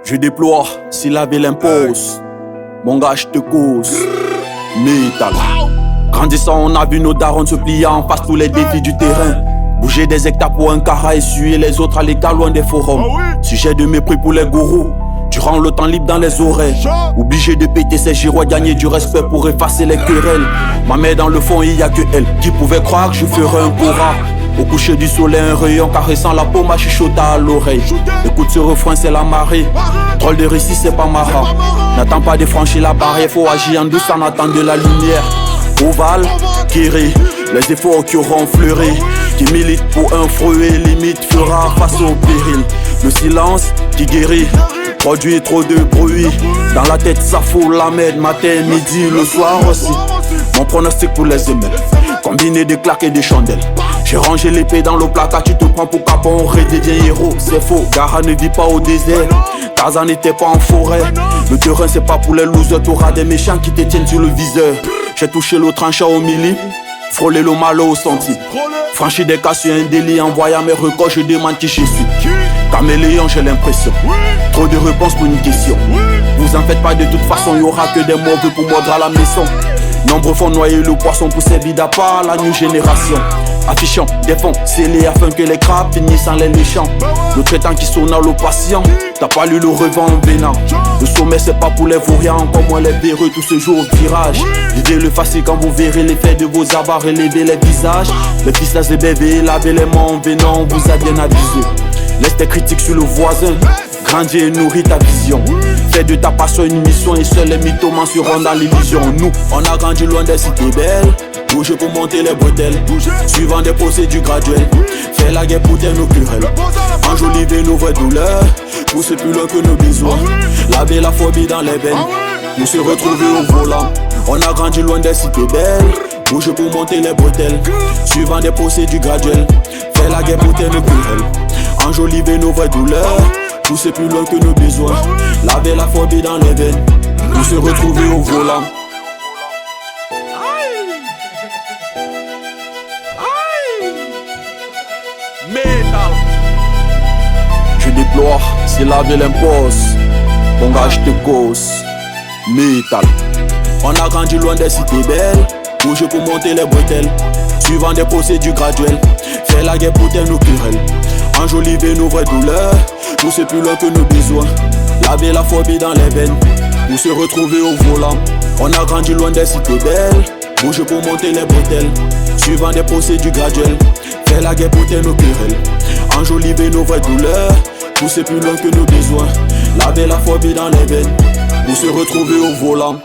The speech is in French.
Je déploie, si la ville impose. Mon gars, je te cause. Métal. Grandissant, on a vu nos darons se plier en face tous les défis du terrain. Bouger des hectares pour un cara, essuyer les autres à l'écart loin des forums. Sujet de mépris pour les gourous. Durant le temps libre dans les oreilles. Obligé de péter ses giroids, gagner du respect pour effacer les querelles. Ma mère dans le fond, il y a que elle qui pouvait croire que je ferais un cora. Au coucher du soleil, un rayon caressant la peau m'a chuchota à l'oreille. Écoute ce refrain, c'est la marée. Drôle de récit, c'est pas marrant. N'attends pas de franchir la barrière, faut agir en douce en attendant de la lumière. Ovale, qui rit, les efforts qui auront fleuri. Qui milite pour un fruit, limite fera face au péril. Le silence qui guérit, produit trop de bruit. Dans la tête ça fout la merde, matin, midi, le soir aussi. Mon pronostic pour les émeutes, combiné de claques et de chandelles. J'ai rangé l'épée dans le placard, tu te prends pour capon, rédédié héros. C'est faux, Gara ne vit pas au désert. Tarzan n'était pas en forêt. Le terrain c'est pas pour les losers, t'auras des méchants qui te tiennent sur le viseur. J'ai touché le tranchant au milli, frôlé le malo au senti. Franchi des cas sur un délit, en voyant mes records, je demande qui je suis. Caméléon, j'ai l'impression. Trop de réponses pour une question. Vous en faites pas, de toute façon, y'aura que des mauvais pour mordre à la maison. Nombreux font noyer le poisson pour servir d'appât à la nouvelle génération. Affichant des fonds scellés afin que les crabes finissent en les léchant. Le traitant qui sonne le patient, t'as pas lu le revend en vénant. Le sommet c'est pas pour les vauriens, encore moins les véreux tout ce jour au virage. L'idée le facile quand vous verrez l'effet de vos abats relever les visages. Les pistes des bébés, lavez les mains en venant, on vous a bien avisé. Laisse tes critiques sur le voisin, grandis et nourris ta vision. Fais de ta passion une mission et seuls les mythomans seront dans l'illusion. Nous, on a grandi loin des cités belles. Bouger pour monter les bretelles, suivant des procédures graduelles. Fais la guerre pour tes nos querelles. Enjoliver nos vraies douleurs, pousser plus loin que nos besoins. Laver la phobie dans les veines, nous se retrouver au volant. On a grandi loin des cités belles. Bouger pour monter les bretelles, suivant des procédures graduelles. Fais la guerre pour tes nos querelles. Enjoliver nos vraies douleurs, pousser plus loin que nos besoins. Laver la phobie dans les veines, nous se retrouver au volant. Métal. Je déploie, si la ville impose. Mon gars, je te cause. Métal. On a grandi loin des cités belles. Bouger pour monter les bretelles, suivant des procédures graduelles. Fais la guerre pour tes nos querelles. Enjoliver nos vraies douleurs, pousser plus loin que nos besoins. Laver la phobie dans les veines, nous se retrouver au volant. On a grandi loin des cités belles. Bouger pour monter les bretelles, suivant des procédures graduelles. Fais la guerre pour tes nos querelles. Enjoliver nos vraies douleurs, pousser plus loin que nos besoins. Laver la phobie dans les veines, nous se retrouver au volant.